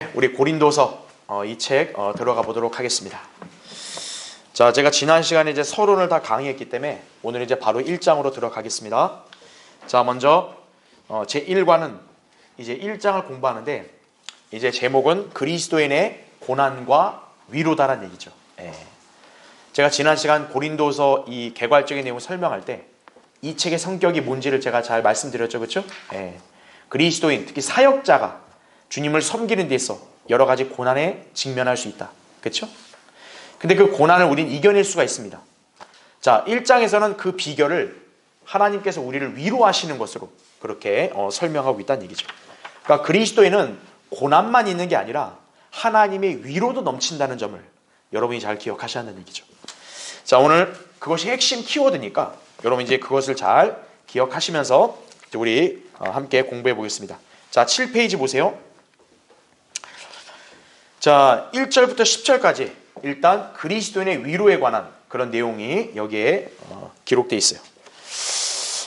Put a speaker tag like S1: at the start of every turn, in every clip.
S1: 네, 우리 고린도서 이 책 들어가 보도록 하겠습니다. 자, 제가 지난 시간에 이제 서론을 다 강의했기 때문에 오늘 이제 바로 1장으로 들어가겠습니다. 자, 먼저 제 1과는 이제 1장을 공부하는데 이제 제목은 그리스도인의 고난과 위로다라는 얘기죠. 예. 제가 지난 시간 고린도서 이 개괄적인 내용을 설명할 때 이 책의 성격이 뭔지를 제가 잘 말씀드렸죠, 그렇죠? 예. 그리스도인, 특히 사역자가 주님을 섬기는 데 있어 여러 가지 고난에 직면할 수 있다, 그렇죠? 근데 그 고난을 우린 이겨낼 수가 있습니다. 자, 1장에서는 그 비결을 하나님께서 우리를 위로하시는 것으로 그렇게 설명하고 있다는 얘기죠. 그러니까 그리스도인은 고난만 있는 게 아니라 하나님의 위로도 넘친다는 점을 여러분이 잘 기억하셔야 한다는 얘기죠. 자, 오늘 그것이 핵심 키워드니까 여러분 이제 그것을 잘 기억하시면서 이제 우리 함께 공부해 보겠습니다. 자, 7페이지 보세요. 자, 1절부터 10절까지 일단 그리스도인의 위로에 관한 그런 내용이 여기에 기록되어 있어요.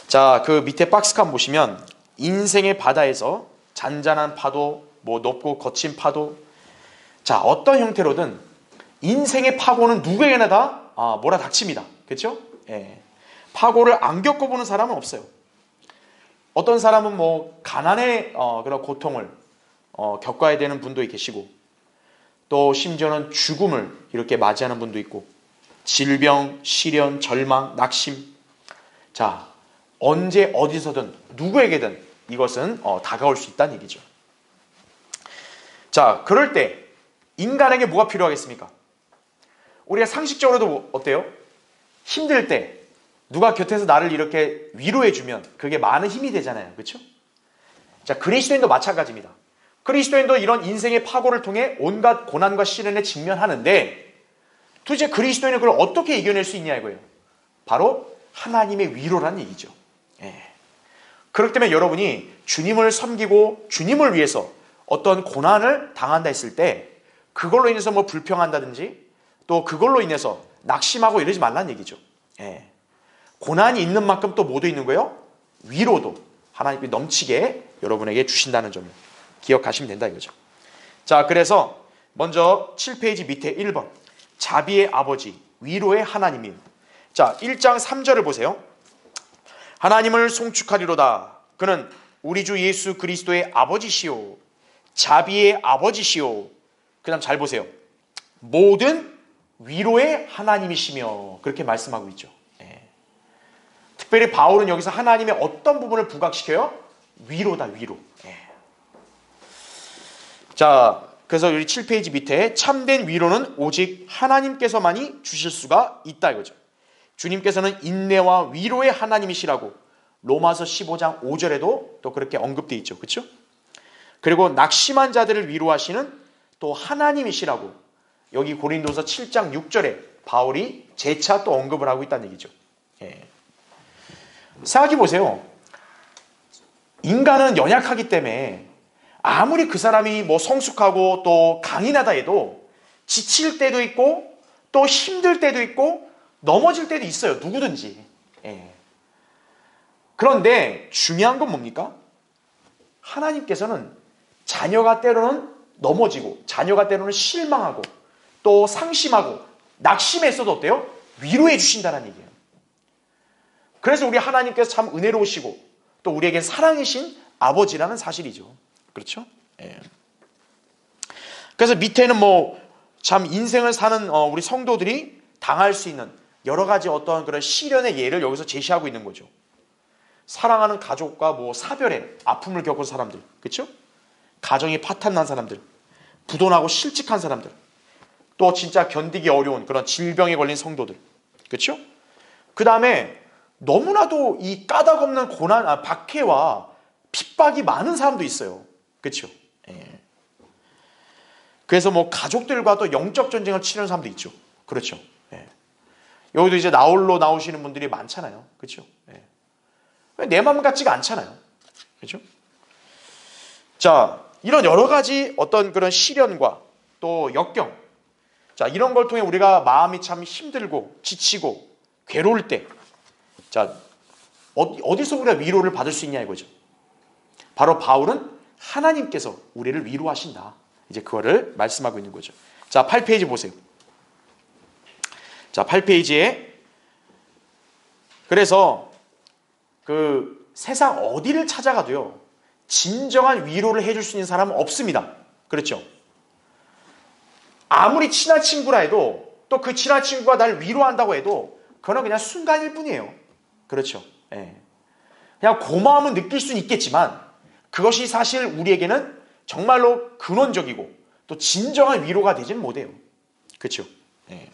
S1: 자, 그 밑에 박스칸 보시면 인생의 바다에서 잔잔한 파도, 뭐 높고 거친 파도, 자, 어떤 형태로든 인생의 파고는 누구에게나 다 몰아닥칩니다. 그렇죠? 예. 파고를 안 겪어보는 사람은 없어요. 어떤 사람은 뭐 가난의 그런 고통을 겪어야 되는 분도 계시고, 또 심지어는 죽음을 이렇게 맞이하는 분도 있고, 질병, 시련, 절망, 낙심. 자, 언제 어디서든 누구에게든 이것은 다가올 수 있다는 얘기죠. 자, 그럴 때 인간에게 뭐가 필요하겠습니까? 우리가 상식적으로도 어때요? 힘들 때 누가 곁에서 나를 이렇게 위로해주면 그게 많은 힘이 되잖아요. 그렇죠? 자, 그리스도인도 마찬가지입니다. 그리스도인도 이런 인생의 파고를 통해 온갖 고난과 시련에 직면하는데 도대체 그리스도인은 그걸 어떻게 이겨낼 수 있냐 이거예요. 바로 하나님의 위로라는 얘기죠. 예. 그렇기 때문에 여러분이 주님을 섬기고 주님을 위해서 어떤 고난을 당한다 했을 때 그걸로 인해서 뭐 불평한다든지 또 그걸로 인해서 낙심하고 이러지 말라는 얘기죠. 예. 고난이 있는 만큼 또 뭐도 있는 거예요? 위로도 하나님이 넘치게 여러분에게 주신다는 점을 기억하시면 된다 이거죠. 자, 그래서 먼저 7페이지 밑에 1번 자비의 아버지 위로의 하나님임. 자, 1장 3절을 보세요. 하나님을 송축하리로다. 그는 우리 주 예수 그리스도의 아버지시오 자비의 아버지시오. 그 다음 잘 보세요. 모든 위로의 하나님이시며 그렇게 말씀하고 있죠. 예. 특별히 바울은 여기서 하나님의 어떤 부분을 부각시켜요? 위로다, 위로. 예. 자, 그래서 우리 7페이지 밑에 참된 위로는 오직 하나님께서만이 주실 수가 있다 이거죠. 주님께서는 인내와 위로의 하나님이시라고 로마서 15장 5절에도 또 그렇게 언급되어 있죠. 그렇죠? 그리고 낙심한 자들을 위로하시는 또 하나님이시라고 여기 고린도서 7장 6절에 바울이 재차 또 언급을 하고 있다는 얘기죠. 예. 생각해 보세요. 인간은 연약하기 때문에 아무리 그 사람이 뭐 성숙하고 또 강인하다 해도 지칠 때도 있고 또 힘들 때도 있고 넘어질 때도 있어요. 누구든지. 예. 그런데 중요한 건 뭡니까? 하나님께서는 자녀가 때로는 넘어지고 자녀가 때로는 실망하고 또 상심하고 낙심했어도 어때요? 위로해 주신다는 얘기예요. 그래서 우리 하나님께서 참 은혜로우시고 또 우리에게 사랑이신 아버지라는 사실이죠. 그렇죠? 예. 그래서 밑에는 뭐 참 인생을 사는 우리 성도들이 당할 수 있는 여러 가지 어떤 그런 시련의 예를 여기서 제시하고 있는 거죠. 사랑하는 가족과 뭐 사별의 아픔을 겪은 사람들, 그렇죠? 가정이 파탄난 사람들, 부도나고 실직한 사람들, 또 진짜 견디기 어려운 그런 질병에 걸린 성도들, 그렇죠? 그 다음에 너무나도 이 까닭 없는 고난, 박해와 핍박이 많은 사람도 있어요. 그렇죠? 예. 그래서 뭐 가족들과 또 영적 전쟁을 치르는 사람도 있죠. 그렇죠? 예. 여기도 이제 나홀로 나오시는 분들이 많잖아요. 그렇죠? 예. 내 마음 같지가 않잖아요. 그렇죠? 자, 이런 여러 가지 어떤 그런 시련과 또 역경, 자, 이런 걸 통해 우리가 마음이 참 힘들고 지치고 괴로울 때, 자, 어디서 우리가 위로를 받을 수 있냐 이거죠. 바로 바울은 하나님께서 우리를 위로하신다. 이제 그거를 말씀하고 있는 거죠. 자, 8페이지 보세요. 자, 8페이지에 그래서 그 세상 어디를 찾아가도요 진정한 위로를 해줄 수 있는 사람은 없습니다. 그렇죠? 아무리 친한 친구라 해도 또 그 친한 친구가 날 위로한다고 해도 그건 그냥 순간일 뿐이에요. 그렇죠? 예. 그냥 고마움은 느낄 수는 있겠지만 그것이 사실 우리에게는 정말로 근원적이고 또 진정한 위로가 되지는 못해요. 그렇죠? 예.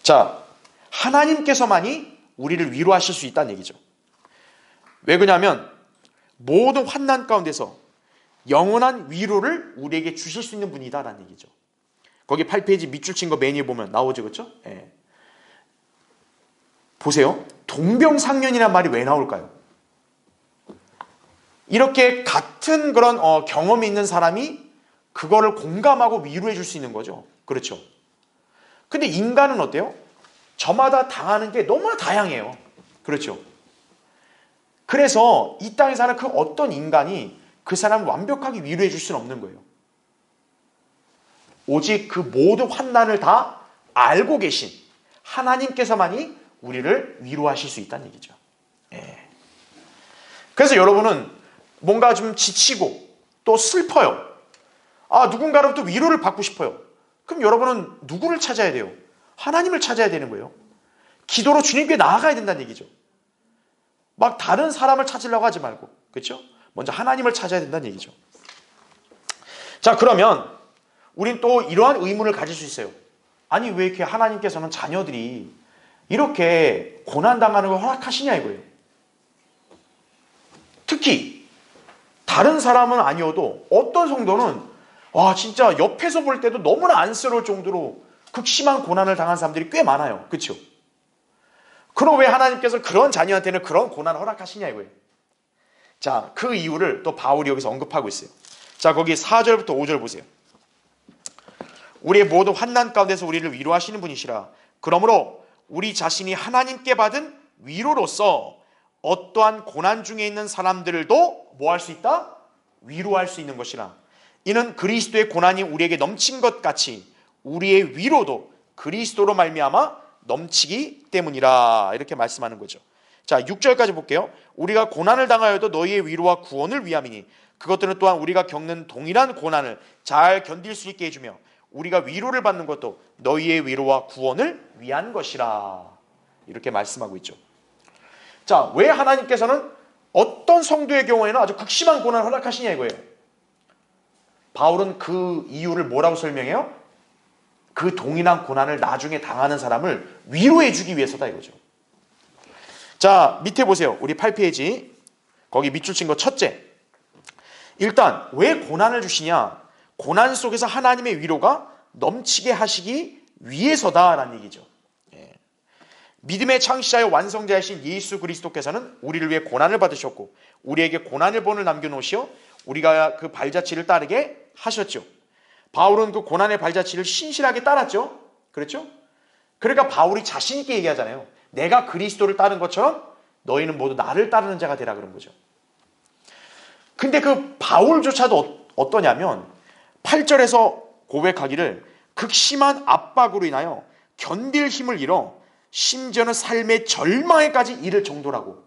S1: 자, 하나님께서만이 우리를 위로하실 수 있다는 얘기죠. 왜 그러냐면 모든 환난 가운데서 영원한 위로를 우리에게 주실 수 있는 분이다라는 얘기죠. 거기 8페이지 밑줄 친 거 메뉴에 보면 나오죠. 그렇죠? 예. 보세요. 동병상련이라는 말이 왜 나올까요? 이렇게 같은 그런 경험이 있는 사람이 그거를 공감하고 위로해 줄 수 있는 거죠. 그렇죠? 근데 인간은 어때요? 저마다 당하는 게 너무나 다양해요. 그렇죠? 그래서 이 땅에 사는 그 어떤 인간이 그 사람을 완벽하게 위로해 줄 수는 없는 거예요. 오직 그 모든 환난을 다 알고 계신 하나님께서만이 우리를 위로하실 수 있다는 얘기죠. 예. 그래서 여러분은 뭔가 좀 지치고 또 슬퍼요. 누군가로부터 위로를 받고 싶어요. 그럼 여러분은 누구를 찾아야 돼요? 하나님을 찾아야 되는 거예요. 기도로 주님께 나아가야 된다는 얘기죠. 막 다른 사람을 찾으려고 하지 말고, 그렇죠? 먼저 하나님을 찾아야 된다는 얘기죠. 자, 그러면 우린 또 이러한 의문을 가질 수 있어요. 아니, 왜 이렇게 하나님께서는 자녀들이 이렇게 고난당하는 걸 허락하시냐 이거예요. 특히 다른 사람은 아니어도 어떤 성도는 진짜 옆에서 볼 때도 너무나 안쓰러울 정도로 극심한 고난을 당한 사람들이 꽤 많아요. 그렇죠? 그럼 왜 하나님께서 그런 자녀한테는 그런 고난을 허락하시냐 이거예요. 자, 그 이유를 또 바울이 여기서 언급하고 있어요. 자, 거기 4절부터 5절 보세요. 우리의 모든 환난 가운데서 우리를 위로하시는 분이시라. 그러므로 우리 자신이 하나님께 받은 위로로서 어떠한 고난 중에 있는 사람들도 뭐 할 수 있다? 위로할 수 있는 것이라. 이는 그리스도의 고난이 우리에게 넘친 것 같이 우리의 위로도 그리스도로 말미암아 넘치기 때문이라. 이렇게 말씀하는 거죠. 자, 6절까지 볼게요. 우리가 고난을 당하여도 너희의 위로와 구원을 위함이니 그것들은 또한 우리가 겪는 동일한 고난을 잘 견딜 수 있게 해주며 우리가 위로를 받는 것도 너희의 위로와 구원을 위한 것이라. 이렇게 말씀하고 있죠. 자, 왜 하나님께서는 어떤 성도의 경우에는 아주 극심한 고난을 허락하시냐 이거예요. 바울은 그 이유를 뭐라고 설명해요? 그 동일한 고난을 나중에 당하는 사람을 위로해 주기 위해서다 이거죠. 자, 밑에 보세요. 우리 8페이지 거기 밑줄 친 거 첫째. 일단 왜 고난을 주시냐? 고난 속에서 하나님의 위로가 넘치게 하시기 위해서다라는 얘기죠. 예. 믿음의 창시자여 완성자이신 예수 그리스도께서는 우리를 위해 고난을 받으셨고 우리에게 고난의 본을 남겨놓으시어 우리가 그 발자취를 따르게 하셨죠. 바울은 그 고난의 발자취를 신실하게 따랐죠. 그렇죠? 그러니까 바울이 자신 있게 얘기하잖아요. 내가 그리스도를 따른 것처럼 너희는 모두 나를 따르는 자가 되라 그런 거죠. 근데 그 바울조차도 어떠냐면 8절에서 고백하기를 극심한 압박으로 인하여 견딜 힘을 잃어 심지어는 삶의 절망에까지 이를 정도라고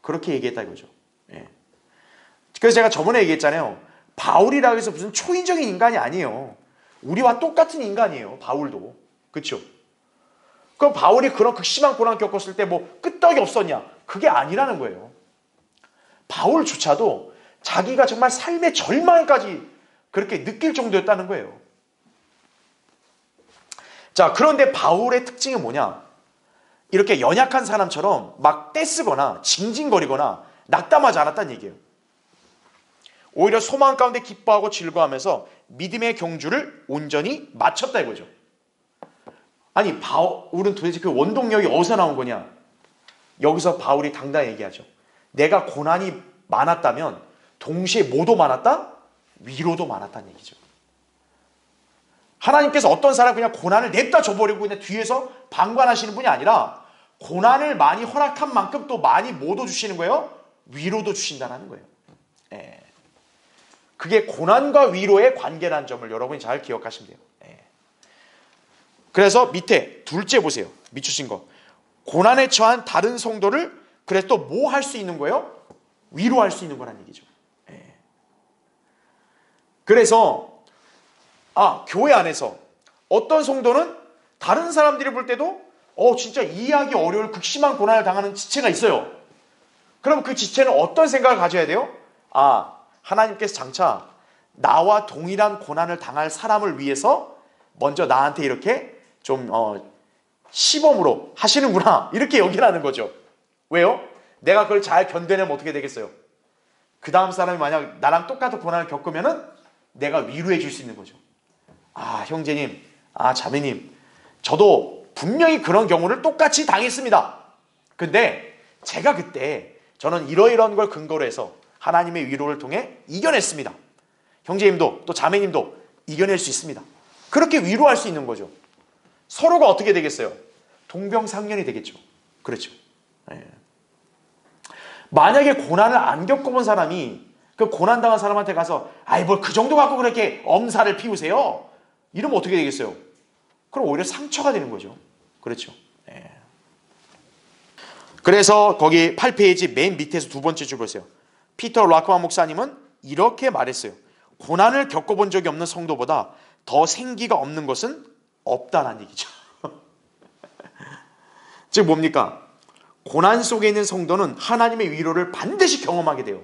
S1: 그렇게 얘기했다 이거죠. 예. 그래서 제가 저번에 얘기했잖아요. 바울이라고 해서 무슨 초인적인 인간이 아니에요. 우리와 똑같은 인간이에요. 바울도. 그렇죠? 그럼 바울이 그런 극심한 고난 겪었을 때 뭐 끄떡이 없었냐? 그게 아니라는 거예요. 바울조차도 자기가 정말 삶의 절망까지 그렇게 느낄 정도였다는 거예요. 자, 그런데 바울의 특징이 뭐냐? 이렇게 연약한 사람처럼 막 떼쓰거나 징징거리거나 낙담하지 않았다는 얘기예요. 오히려 소망 가운데 기뻐하고 즐거워하면서 믿음의 경주를 온전히 마쳤다 이거죠. 아니, 바울은 도대체 그 원동력이 어디서 나온 거냐? 여기서 바울이 당당히 얘기하죠. 내가 고난이 많았다면 동시에 뭐도 많았다? 위로도 많았다는 얘기죠. 하나님께서 어떤 사람 그냥 고난을 냅다 줘버리고 그냥 뒤에서 방관하시는 분이 아니라 고난을 많이 허락한 만큼 또 많이 뭐도 주시는 거예요? 위로도 주신다는 거예요. 예. 그게 고난과 위로의 관계라는 점을 여러분이 잘 기억하시면 돼요. 그래서 밑에 둘째 보세요. 밑주신 거. 고난에 처한 다른 성도를 그래서 또 뭐 할 수 있는 거예요? 위로할 수 있는 거란 얘기죠. 그래서 교회 안에서 어떤 성도는 다른 사람들이 볼 때도 진짜 이해하기 어려울 극심한 고난을 당하는 지체가 있어요. 그럼 그 지체는 어떤 생각을 가져야 돼요? 하나님께서 장차 나와 동일한 고난을 당할 사람을 위해서 먼저 나한테 이렇게 좀 시범으로 하시는구나 이렇게 여기라는 거죠. 왜요? 내가 그걸 잘 견뎌내면 어떻게 되겠어요? 그 다음 사람이 만약 나랑 똑같은 고난을 겪으면은 내가 위로해 줄 수 있는 거죠. 형제님, 자매님, 저도 분명히 그런 경우를 똑같이 당했습니다. 근데 제가 그때 저는 이러이러한 걸 근거로 해서 하나님의 위로를 통해 이겨냈습니다. 형제님도 또 자매님도 이겨낼 수 있습니다. 그렇게 위로할 수 있는 거죠. 서로가 어떻게 되겠어요? 동병상련이 되겠죠. 그렇죠. 만약에 고난을 안 겪어본 사람이 그 고난당한 사람한테 가서 뭘 그 정도 갖고 그렇게 엄살을 피우세요? 이러면 어떻게 되겠어요? 그럼 오히려 상처가 되는 거죠. 그렇죠. 그래서 거기 8페이지 맨 밑에서 두 번째 줄 보세요. 피터 락만 목사님은 이렇게 말했어요. 고난을 겪어본 적이 없는 성도보다 더 생기가 없는 것은 없다는 얘기죠. 즉 뭡니까? 고난 속에 있는 성도는 하나님의 위로를 반드시 경험하게 돼요.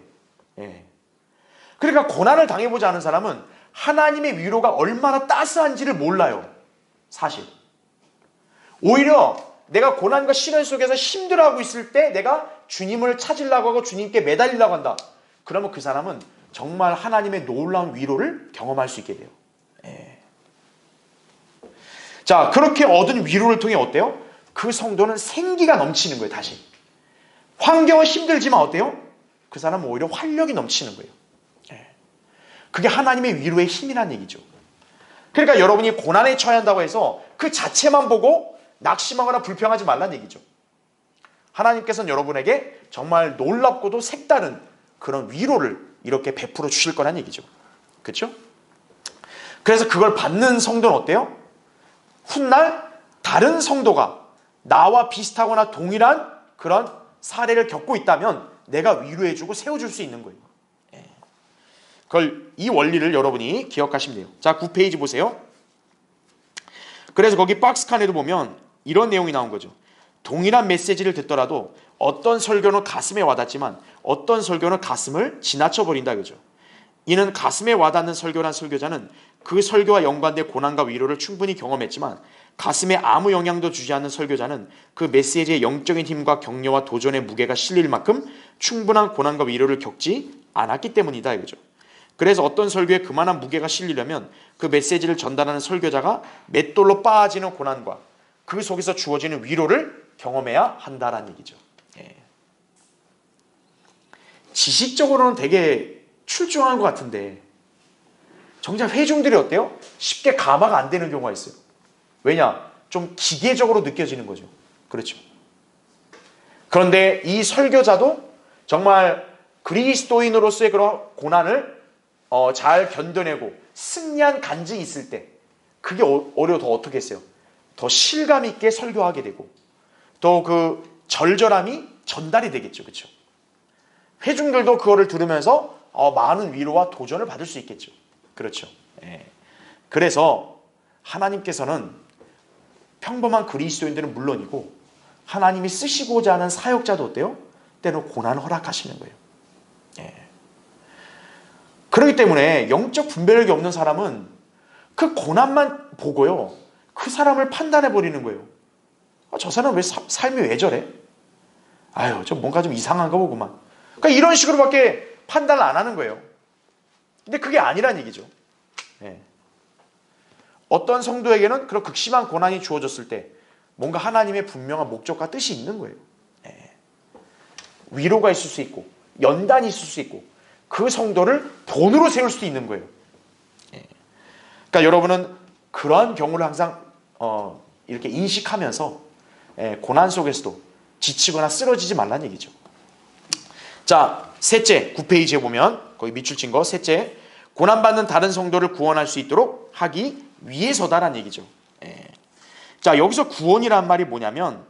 S1: 그러니까 고난을 당해보지 않은 사람은 하나님의 위로가 얼마나 따스한지를 몰라요. 사실. 오히려 내가 고난과 시련 속에서 힘들어하고 있을 때 내가 주님을 찾으려고 하고 주님께 매달리려고 한다. 그러면 그 사람은 정말 하나님의 놀라운 위로를 경험할 수 있게 돼요. 자, 그렇게 얻은 위로를 통해 어때요? 그 성도는 생기가 넘치는 거예요. 다시. 환경은 힘들지만 어때요? 그 사람은 오히려 활력이 넘치는 거예요. 그게 하나님의 위로의 힘이라는 얘기죠. 그러니까 여러분이 고난에 처해야 한다고 해서 그 자체만 보고 낙심하거나 불평하지 말라는 얘기죠. 하나님께서는 여러분에게 정말 놀랍고도 색다른 그런 위로를 이렇게 베풀어 주실 거란 얘기죠. 그렇죠? 그래서 그걸 받는 성도는 어때요? 훗날 다른 성도가 나와 비슷하거나 동일한 그런 사례를 겪고 있다면 내가 위로해주고 세워줄 수 있는 거예요. 이 원리를 여러분이 기억하시면 돼요. 자, 9페이지 보세요. 그래서 거기 박스 칸에도 보면 이런 내용이 나온 거죠. 동일한 메시지를 듣더라도 어떤 설교는 가슴에 와닿지만 어떤 설교는 가슴을 지나쳐버린다 그죠. 이는 가슴에 와닿는 설교란 설교자는 그 설교와 연관된 고난과 위로를 충분히 경험했지만 가슴에 아무 영향도 주지 않는 설교자는 그 메시지의 영적인 힘과 격려와 도전의 무게가 실릴 만큼 충분한 고난과 위로를 겪지 않았기 때문이다 이거죠. 그래서 어떤 설교에 그만한 무게가 실리려면 그 메시지를 전달하는 설교자가 맷돌로 빠지는 고난과 그 속에서 주어지는 위로를 경험해야 한다라는 얘기죠. 지식적으로는 되게 출중한 것 같은데 정작 회중들이 어때요? 쉽게 감화가 안 되는 경우가 있어요. 왜냐? 좀 기계적으로 느껴지는 거죠. 그렇죠. 그런데 이 설교자도 정말 그리스도인으로서의 그런 고난을 잘 견뎌내고 승리한 간증이 있을 때 그게 오히려 더 어떻게 했어요? 더 실감 있게 설교하게 되고 또 그 절절함이 전달이 되겠죠. 그렇죠? 회중들도 그거를 들으면서 많은 위로와 도전을 받을 수 있겠죠. 그렇죠. 그래서 하나님께서는 평범한 그리스도인들은 물론이고 하나님이 쓰시고자 하는 사역자도 어때요? 때로 고난을 허락하시는 거예요. 그렇기 때문에 영적 분별력이 없는 사람은 그 고난만 보고요. 그 사람을 판단해 버리는 거예요. 저 사람 왜 삶이 왜 저래? 저 뭔가 좀 이상한가 보구만. 그러니까 이런 식으로밖에 판단을 안 하는 거예요. 근데 그게 아니란 얘기죠. 어떤 성도에게는 그런 극심한 고난이 주어졌을 때 뭔가 하나님의 분명한 목적과 뜻이 있는 거예요. 위로가 있을 수 있고 연단이 있을 수 있고 그 성도를 본으로 세울 수도 있는 거예요. 그러니까 여러분은 그러한 경우를 항상 이렇게 인식하면서 고난 속에서도 지치거나 쓰러지지 말라는 얘기죠. 자, 셋째 9페이지에 보면 거기 밑줄 친 거 셋째, 고난받는 다른 성도를 구원할 수 있도록 하기 위해서다라는 얘기죠. 자, 여기서 구원이란 말이 뭐냐면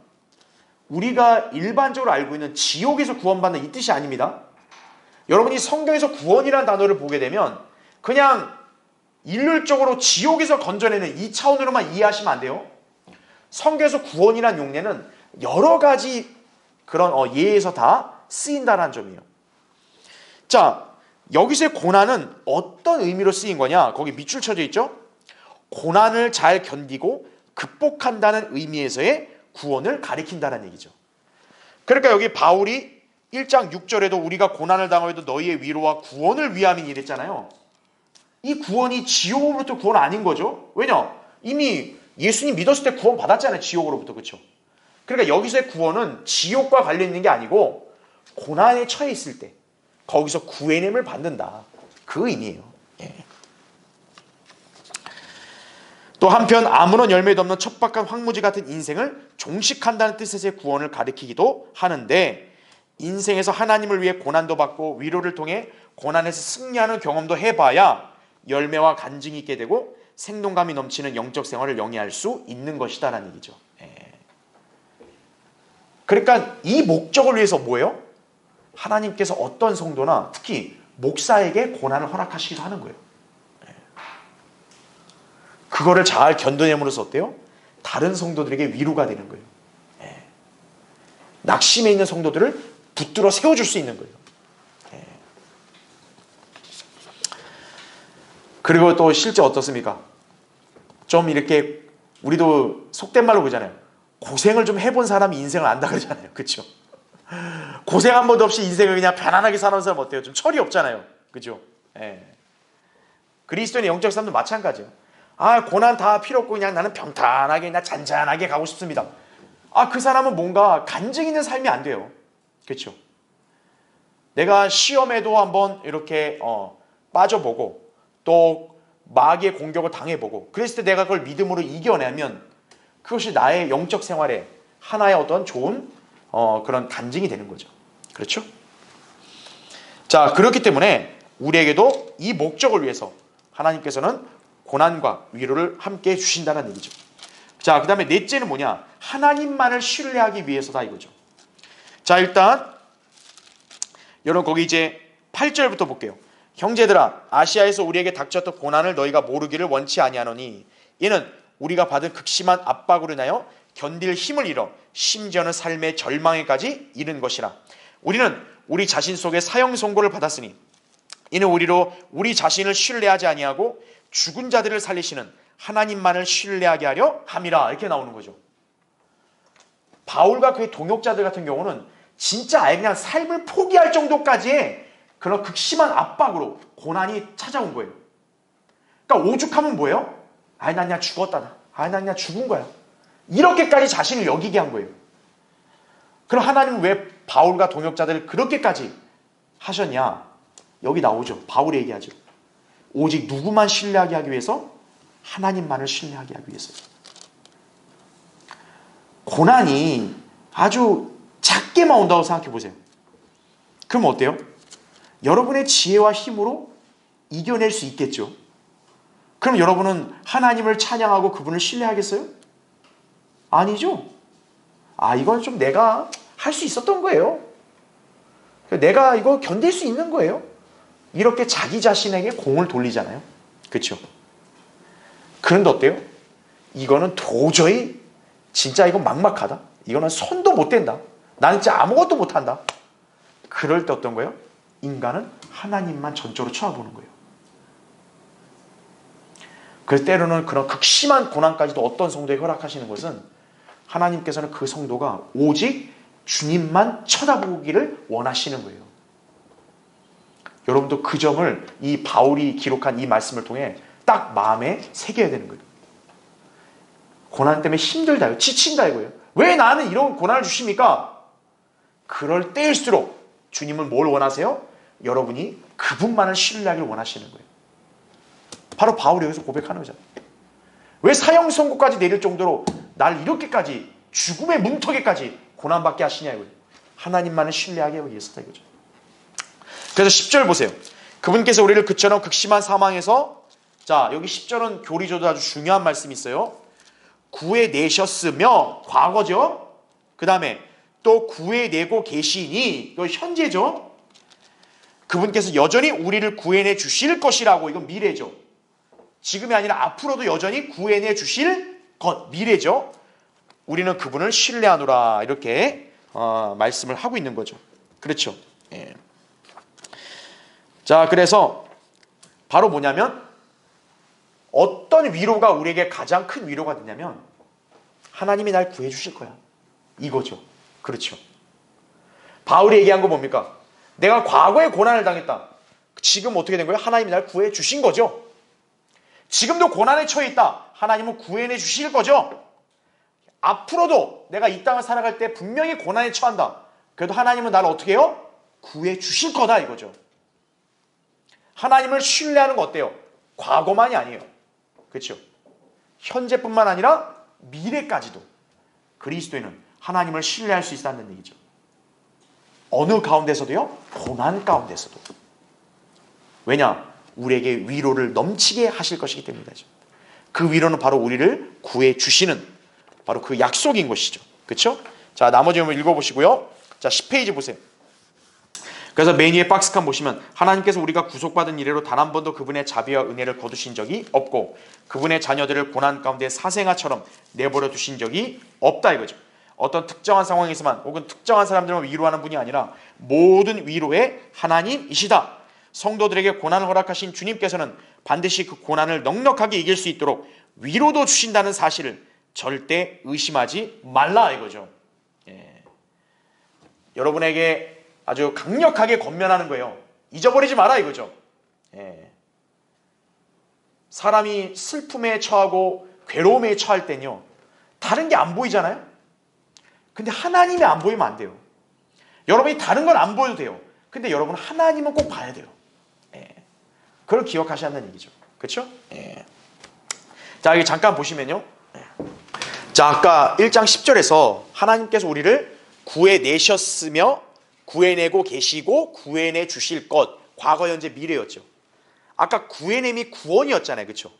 S1: 우리가 일반적으로 알고 있는 지옥에서 구원받는 이 뜻이 아닙니다. 여러분이 성경에서 구원이라는 단어를 보게 되면 그냥 일률적으로 지옥에서 건져내는 이 차원으로만 이해하시면 안 돼요. 성경에서 구원이라는 용례는 여러 가지 그런 예에서 다 쓰인다는 점이에요. 자, 여기서의 고난은 어떤 의미로 쓰인 거냐? 거기 밑줄 쳐져 있죠? 고난을 잘 견디고 극복한다는 의미에서의 구원을 가리킨다는 얘기죠. 그러니까 여기 바울이 1장 6절에도 우리가 고난을 당하여도 너희의 위로와 구원을 위함이니 이랬잖아요. 이 구원이 지옥으로부터 구원 아닌 거죠. 왜냐? 이미 예수님 믿었을 때 구원 받았잖아요. 지옥으로부터. 그렇죠? 그러니까 여기서의 구원은 지옥과 관련 있는 게 아니고 고난에 처해 있을 때 거기서 구해냄을 받는다. 그 의미예요. 또 한편 아무런 열매도 없는 척박한 황무지 같은 인생을 종식한다는 뜻에서의 구원을 가리키기도 하는데 인생에서 하나님을 위해 고난도 받고 위로를 통해 고난에서 승리하는 경험도 해봐야 열매와 간증이 있게 되고 생동감이 넘치는 영적 생활을 영위할 수 있는 것이다라는 얘기죠. 그러니까 이 목적을 위해서 뭐예요? 하나님께서 어떤 성도나 특히 목사에게 고난을 허락하시기도 하는 거예요. 그거를 잘 견뎌냄으로써 어때요? 다른 성도들에게 위로가 되는 거예요. 낙심해 있는 성도들을 붙들어 세워줄 수 있는 거예요. 그리고 또 실제 어떻습니까? 좀 이렇게 우리도 속된 말로 그러잖아요. 고생을 좀 해본 사람이 인생을 안다 그러잖아요. 그렇죠? 고생 한 번도 없이 인생을 그냥 편안하게 사는 사람 어때요? 좀 철이 없잖아요. 그죠? 그리스도인의 영적 삶도 마찬가지예요. 고난 다 필요 없고 그냥 나는 평탄하게 그냥 잔잔하게 가고 싶습니다. 그 사람은 뭔가 간증 있는 삶이 안 돼요. 그렇죠? 내가 시험에도 한번 이렇게 빠져보고 또 마귀의 공격을 당해보고 그랬을 때 내가 그걸 믿음으로 이겨내면 그것이 나의 영적 생활에 하나의 어떤 좋은 그런 간증이 되는 거죠. 그렇죠? 자, 그렇기 때문에 우리에게도 이 목적을 위해서 하나님께서는 고난과 위로를 함께 해주신다는 얘기죠. 자, 그 다음에 넷째는 뭐냐? 하나님만을 신뢰하기 위해서다 이거죠. 자, 일단 여러분 거기 이제 8절부터 볼게요. 형제들아, 아시아에서 우리에게 닥쳤던 고난을 너희가 모르기를 원치 아니하노니 이는 우리가 받은 극심한 압박으로 인하여 견딜 힘을 잃어 심지어는 삶의 절망에까지 이른 것이라. 우리는 우리 자신 속에 사형 선고를 받았으니 이는 우리로 우리 자신을 신뢰하지 아니하고 죽은 자들을 살리시는 하나님만을 신뢰하게 하려 함이라. 이렇게 나오는 거죠. 바울과 그의 동역자들 같은 경우는 진짜 아예 그냥 삶을 포기할 정도까지의 그런 극심한 압박으로 고난이 찾아온 거예요. 그러니까 오죽하면 뭐예요? 난 그냥 죽었다. 난 그냥 죽은 거야. 이렇게까지 자신을 여기게 한 거예요. 그럼 하나님은 왜 바울과 동역자들을 그렇게까지 하셨냐? 여기 나오죠. 바울이 얘기하죠. 오직 누구만 신뢰하게 하기 위해서? 하나님만을 신뢰하게 하기 위해서. 고난이 아주 작게만 온다고 생각해 보세요. 그럼 어때요? 여러분의 지혜와 힘으로 이겨낼 수 있겠죠. 그럼 여러분은 하나님을 찬양하고 그분을 신뢰하겠어요? 아니죠. 이건 좀 내가 할 수 있었던 거예요. 내가 이거 견딜 수 있는 거예요. 이렇게 자기 자신에게 공을 돌리잖아요. 그렇죠? 그런데 어때요? 이거는 도저히 진짜 이건 막막하다. 이거는 손도 못 댄다. 나는 진짜 아무것도 못한다. 그럴 때 어떤 거예요? 인간은 하나님만 전적으로 쳐다보는 거예요. 그래서 때로는 그런 극심한 고난까지도 어떤 성도에 허락하시는 것은 하나님께서는 그 성도가 오직 주님만 쳐다보기를 원하시는 거예요. 여러분도 그 점을 이 바울이 기록한 이 말씀을 통해 딱 마음에 새겨야 되는 거예요. 고난 때문에 힘들다, 지친다 이거예요. 왜 나는 이런 고난을 주십니까? 그럴 때일수록 주님은 뭘 원하세요? 여러분이 그분만을 신뢰하기를 원하시는 거예요. 바로 바울이 여기서 고백하는 거잖아요. 왜 사형 선고까지 내릴 정도로 날 이렇게까지 죽음의 문턱에까지 고난받게 하시냐 이거예요. 하나님만을 신뢰하게 하기 위해서다 이거죠. 그래서 10절 보세요. 그분께서 우리를 그처럼 극심한 사망에서, 자 여기 10절은 교리적으로 아주 중요한 말씀이 있어요. 구해내셨으며, 과거죠. 그 다음에 또 구해내고 계시니, 이거 현재죠. 그분께서 여전히 우리를 구해내 주실 것이라고, 이건 미래죠. 지금이 아니라 앞으로도 여전히 구해내 주실 것, 미래죠. 우리는 그분을 신뢰하노라, 이렇게 말씀을 하고 있는 거죠. 그렇죠. 예. 자, 그래서 바로 뭐냐면, 어떤 위로가 우리에게 가장 큰 위로가 되냐면, 하나님이 날 구해 주실 거야, 이거죠. 그렇죠. 바울이 얘기한 거 뭡니까? 내가 과거에 고난을 당했다. 지금 어떻게 된 거예요? 하나님이 날 구해 주신 거죠. 지금도 고난에 처해 있다. 하나님은 구해내 주실 거죠. 앞으로도 내가 이 땅을 살아갈 때 분명히 고난에 처한다. 그래도 하나님은 나를 어떻게 해요? 구해 주실 거다, 이거죠. 하나님을 신뢰하는 거 어때요? 과거만이 아니에요. 그렇죠? 현재뿐만 아니라 미래까지도 그리스도인은 하나님을 신뢰할 수 있다는 얘기죠. 어느 가운데서도요? 고난 가운데서도. 왜냐? 우리에게 위로를 넘치게 하실 것이기 때문이죠. 그 위로는 바로 우리를 구해 주시는 바로 그 약속인 것이죠. 그렇죠? 자, 나머지 한번 읽어보시고요. 자, 10페이지 보세요. 그래서 맨 위에 박스칸 보시면, 하나님께서 우리가 구속받은 이래로 단 한 번도 그분의 자비와 은혜를 거두신 적이 없고 그분의 자녀들을 고난 가운데 사생아처럼 내버려 두신 적이 없다, 이거죠. 어떤 특정한 상황에서만 혹은 특정한 사람들만 위로하는 분이 아니라 모든 위로의 하나님이시다. 성도들에게 고난을 허락하신 주님께서는 반드시 그 고난을 넉넉하게 이길 수 있도록 위로도 주신다는 사실을 절대 의심하지 말라, 이거죠. 예. 여러분에게 아주 강력하게 권면하는 거예요. 잊어버리지 마라, 이거죠. 예. 사람이 슬픔에 처하고 괴로움에 처할 땐요, 다른 게 안 보이잖아요. 근데 하나님이 안 보이면 안 돼요. 여러분이 다른 건 안 보여도 돼요. 근데 여러분 하나님은 꼭 봐야 돼요. 예. 그걸 기억하셔야 한다는 얘기죠. 그렇죠? 예. 자, 여기 잠깐 보시면요. 예. 자, 아까 1장 10절에서 하나님께서 우리를 구해내셨으며 구해내고 계시고 구해내 주실 것, 과거, 현재, 미래였죠. 아까 구해냄이 구원이었잖아요. 그렇죠?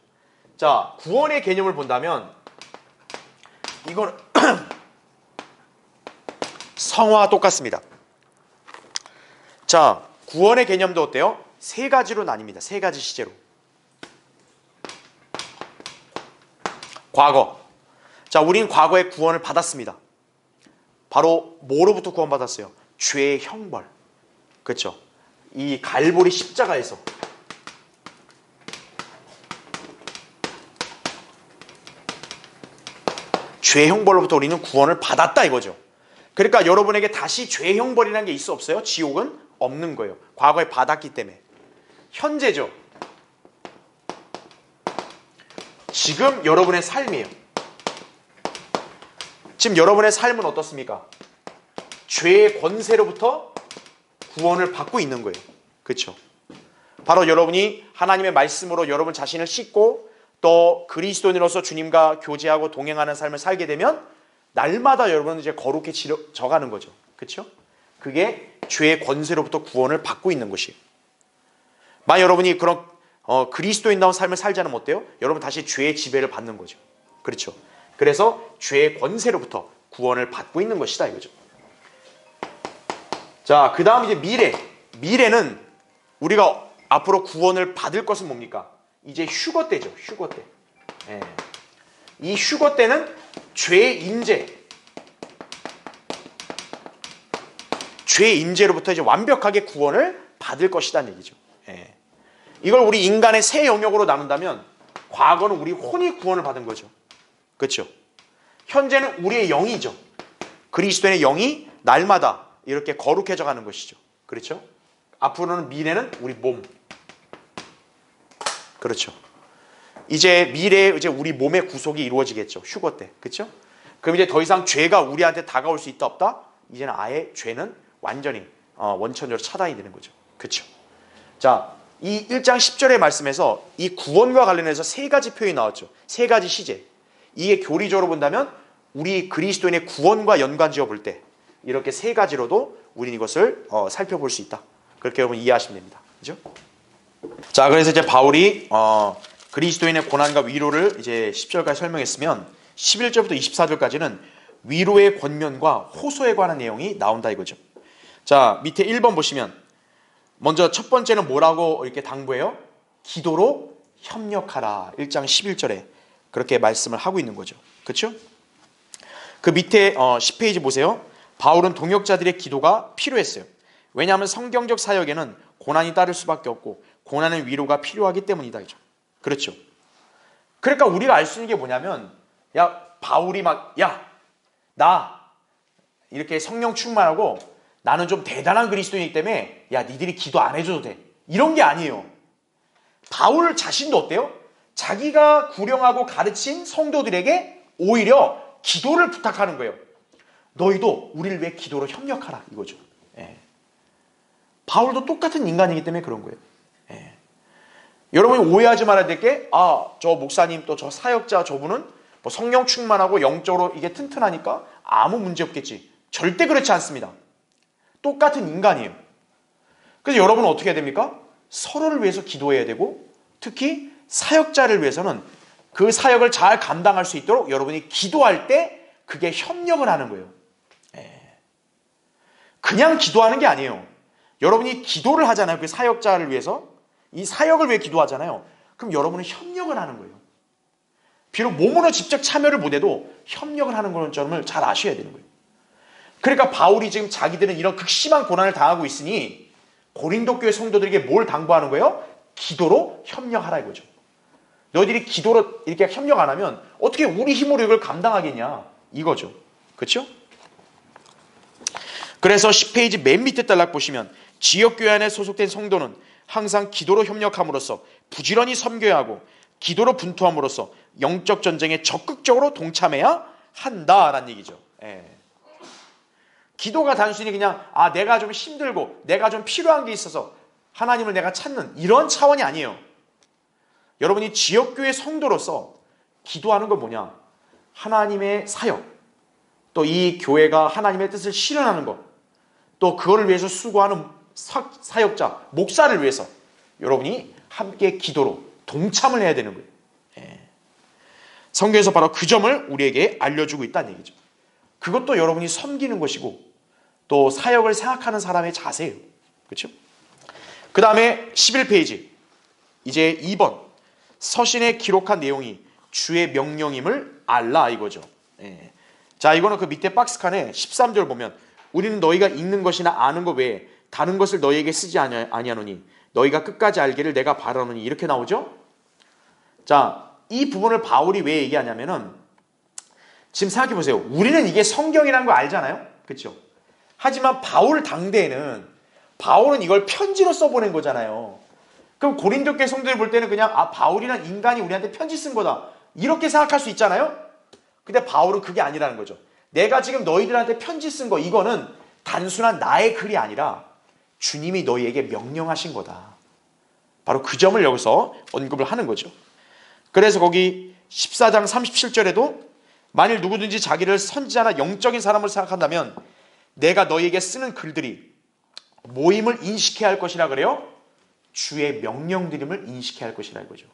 S1: 자, 구원의 개념을 본다면 이건 성화와 똑같습니다. 자, 구원의 개념도 어때요? 세 가지로 나뉩니다. 세 가지 시제로. 과거. 자, 우린 과거에 구원을 받았습니다. 바로 뭐로부터 구원받았어요? 죄의 형벌. 그렇죠? 이 갈보리 십자가에서 죄의 형벌로부터 우리는 구원을 받았다, 이거죠. 그러니까 여러분에게 다시 죄의 형벌이라는 게 있어, 없어요? 지옥은 없는 거예요. 과거에 받았기 때문에. 현재죠. 지금 여러분의 삶이에요. 지금 여러분의 삶은 어떻습니까? 죄의 권세로부터 구원을 받고 있는 거예요. 그렇죠? 바로 여러분이 하나님의 말씀으로 여러분 자신을 씻고 또 그리스도인으로서 주님과 교제하고 동행하는 삶을 살게 되면 날마다 여러분은 이제 거룩해져 가는 거죠. 그렇죠? 그게 죄의 권세로부터 구원을 받고 있는 것이에요. 만약 여러분이 그런 그리스도인다운 삶을 살지 않으면 어때요? 여러분 다시 죄의 지배를 받는 거죠. 그렇죠? 그래서 죄의 권세로부터 구원을 받고 있는 것이다, 이거죠. 자, 그 다음 이제 미래. 미래는 우리가 앞으로 구원을 받을 것은 뭡니까? 이제 휴거 때죠. 휴거 때. 예. 이 휴거 때는 죄의 임재. 죄의 임재로부터 이제 완벽하게 구원을 받을 것이라는 얘기죠. 예. 이걸 우리 인간의 세 영역으로 나눈다면 과거는 우리 혼이 구원을 받은 거죠. 그렇죠? 현재는 우리의 영이죠. 그리스도의 영이 날마다 이렇게 거룩해져 가는 것이죠. 그렇죠? 앞으로는 미래는 우리 몸. 그렇죠? 이제 미래에 이제 우리 몸의 구속이 이루어지겠죠. 휴거 때. 그렇죠? 그럼 이제 더 이상 죄가 우리한테 다가올 수 있다 없다? 이제는 아예 죄는 완전히 원천적으로 차단이 되는 거죠. 그렇죠? 자, 이 1장 10절의 말씀에서 이 구원과 관련해서 세 가지 표현이 나왔죠. 세 가지 시제. 이게 교리적으로 본다면 우리 그리스도인의 구원과 연관지어 볼 때 이렇게 세 가지로도 우리는 이것을 살펴볼 수 있다. 그렇게 여러분 이해하시면 됩니다. 그죠? 자, 그래서 이제 바울이 그리스도인의 고난과 위로를 이제 10절까지 설명했으면 11절부터 24절까지는 위로의 권면과 호소에 관한 내용이 나온다 이거죠. 자, 밑에 1번 보시면 먼저 첫 번째는 뭐라고 이렇게 당부해요? 기도로 협력하라. 1장 11절에 그렇게 말씀을 하고 있는 거죠. 그렇죠? 그 밑에 10페이지 보세요. 바울은 동역자들의 기도가 필요했어요. 왜냐하면 성경적 사역에는 고난이 따를 수밖에 없고 고난의 위로가 필요하기 때문이다. 그렇죠? 그러니까 우리가 알 수 있는 게 뭐냐면 야, 바울이 나 이렇게 성령 충만하고 나는 좀 대단한 그리스도인이기 때문에 야, 니들이 기도 안 해줘도 돼. 이런 게 아니에요. 바울 자신도 어때요? 자기가 구령하고 가르친 성도들에게 오히려 기도를 부탁하는 거예요. 너희도 우리를 위해 기도로 협력하라 이거죠. 예. 바울도 똑같은 인간이기 때문에 그런 거예요. 예. 여러분이 오해하지 말아야 될 게 저 목사님 또 저 사역자 저분은 뭐 성령 충만하고 영적으로 이게 튼튼하니까 아무 문제 없겠지. 절대 그렇지 않습니다. 똑같은 인간이에요. 그래서 여러분은 어떻게 해야 됩니까? 서로를 위해서 기도해야 되고 특히 사역자를 위해서는 그 사역을 잘 감당할 수 있도록 여러분이 기도할 때 그게 협력을 하는 거예요. 그냥 기도하는 게 아니에요. 여러분이 기도를 하잖아요. 그 사역자를 위해서. 이 사역을 위해 기도하잖아요. 그럼 여러분은 협력을 하는 거예요. 비록 몸으로 직접 참여를 못해도 협력을 하는 그런 점을 잘 아셔야 되는 거예요. 그러니까 바울이 지금 자기들은 이런 극심한 고난을 당하고 있으니 고린도 교회 성도들에게 뭘 당부하는 거예요? 기도로 협력하라 이거죠. 너희들이 기도로 이렇게 협력 안 하면 어떻게 우리 힘으로 이걸 감당하겠냐 이거죠. 그렇죠? 그래서 10페이지 맨 밑에 딸락 보시면 지역교회 안에 소속된 성도는 항상 기도로 협력함으로써 부지런히 섬겨야 하고 기도로 분투함으로써 영적 전쟁에 적극적으로 동참해야 한다라는 얘기죠. 기도가 단순히 그냥 내가 좀 힘들고 내가 좀 필요한 게 있어서 하나님을 내가 찾는 이런 차원이 아니에요. 여러분이 지역교회 성도로서 기도하는 건 뭐냐? 하나님의 사역, 또 이 교회가 하나님의 뜻을 실현하는 것, 또 그거를 위해서 수고하는 사역자, 목사를 위해서 여러분이 함께 기도로 동참을 해야 되는 거예요. 성경에서 바로 그 점을 우리에게 알려주고 있다는 얘기죠. 그것도 여러분이 섬기는 것이고 또 사역을 생각하는 사람의 자세예요. 그렇죠? 그 다음에 11페이지 이제 2번 서신에 기록한 내용이 주의 명령임을 알라 이거죠. 자, 이거는 그 밑에 박스칸에 13절 보면 우리는 너희가 읽는 것이나 아는 것 외에 다른 것을 너희에게 쓰지 아니하노니 너희가 끝까지 알기를 내가 바라노니 이렇게 나오죠. 자, 이 부분을 바울이 왜 얘기하냐면은 지금 생각해 보세요. 우리는 이게 성경이라는 거 알잖아요. 그렇죠? 하지만 바울 당대에는 바울은 이걸 편지로 써보낸 거잖아요. 그럼 고린도 교회 성도들 볼 때는 그냥 바울이란 인간이 우리한테 편지 쓴 거다 이렇게 생각할 수 있잖아요. 근데 바울은 그게 아니라는 거죠. 내가 지금 너희들한테 편지 쓴 거 이거는 단순한 나의 글이 아니라 주님이 너희에게 명령하신 거다. 바로 그 점을 여기서 언급을 하는 거죠. 그래서 거기 14장 37절에도 만일 누구든지 자기를 선지자나 영적인 사람으로 생각한다면 내가 너희에게 쓰는 글들이 모임을 인식해야 할 것이라 그래요? 주의 명령드림을 인식해야 할 것이라 이거죠.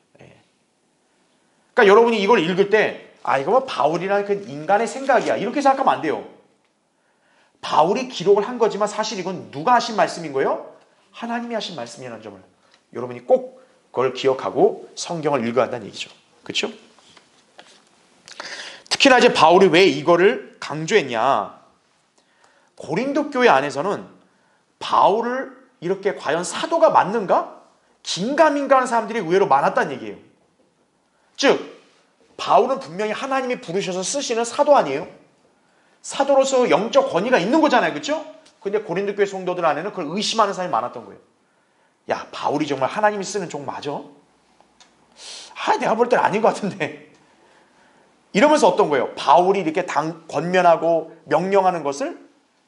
S1: 그러니까 여러분이 이걸 읽을 때 이거 뭐 바울이라는 그 인간의 생각이야 이렇게 생각하면 안 돼요. 바울이 기록을 한 거지만 사실 이건 누가 하신 말씀인 거예요? 하나님이 하신 말씀이라는 점을 여러분이 꼭 그걸 기억하고 성경을 읽어야 한다는 얘기죠. 그렇죠? 특히나 이제 바울이 왜 이거를 강조했냐? 고린도 교회 안에서는 바울을 이렇게 과연 사도가 맞는가? 긴가민가 하는 사람들이 의외로 많았다는 얘기예요. 즉 바울은 분명히 하나님이 부르셔서 쓰시는 사도 아니에요? 사도로서 영적 권위가 있는 거잖아요. 그렇죠? 근데 고린도 교회 성도들 안에는 그걸 의심하는 사람이 많았던 거예요. 야, 바울이 정말 하나님이 쓰는 종 맞아? 내가 볼 때는 아닌 것 같은데. 이러면서 어떤 거예요? 바울이 이렇게 권면하고 명령하는 것을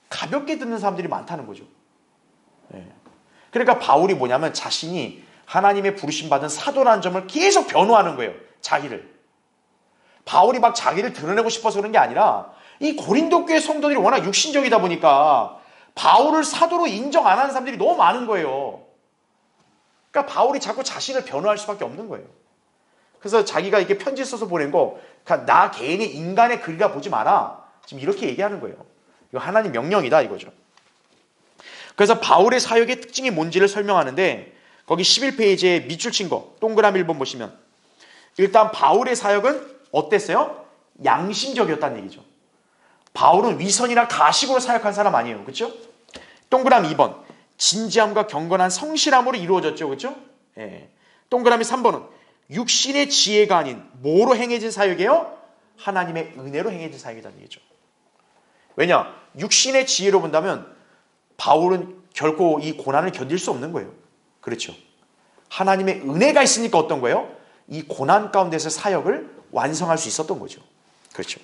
S1: 가볍게 듣는 사람들이 많다는 거죠. 그러니까 바울이 뭐냐면 자신이 하나님의 부르심 받은 사도라는 점을 계속 변호하는 거예요. 자기를. 바울이 막 자기를 드러내고 싶어서 그런 게 아니라 이 고린도 교회 성도들이 워낙 육신적이다 보니까 바울을 사도로 인정 안 하는 사람들이 너무 많은 거예요. 그러니까 바울이 자꾸 자신을 변호할 수밖에 없는 거예요. 그래서 자기가 이렇게 편지 써서 보낸 거, 그러니까 나 개인의 인간의 글이라 보지 마라. 지금 이렇게 얘기하는 거예요. 이거 하나님 명령이다 이거죠. 그래서 바울의 사역의 특징이 뭔지를 설명하는데 거기 11페이지에 밑줄 친 거 동그라미 1번 보시면 일단 바울의 사역은 어땠어요? 양심적이었다는 얘기죠. 바울은 위선이나 가식으로 사역한 사람 아니에요. 그렇죠? 동그라미 2번 진지함과 경건한 성실함으로 이루어졌죠. 그렇죠? 예. 동그라미 3번은 육신의 지혜가 아닌 뭐로 행해진 사역이에요? 하나님의 은혜로 행해진 사역이라는 얘기죠. 왜냐? 육신의 지혜로 본다면 바울은 결코 이 고난을 견딜 수 없는 거예요. 그렇죠? 하나님의 은혜가 있으니까 어떤 거예요? 이 고난 가운데서 사역을 완성할 수 있었던 거죠. 그렇죠?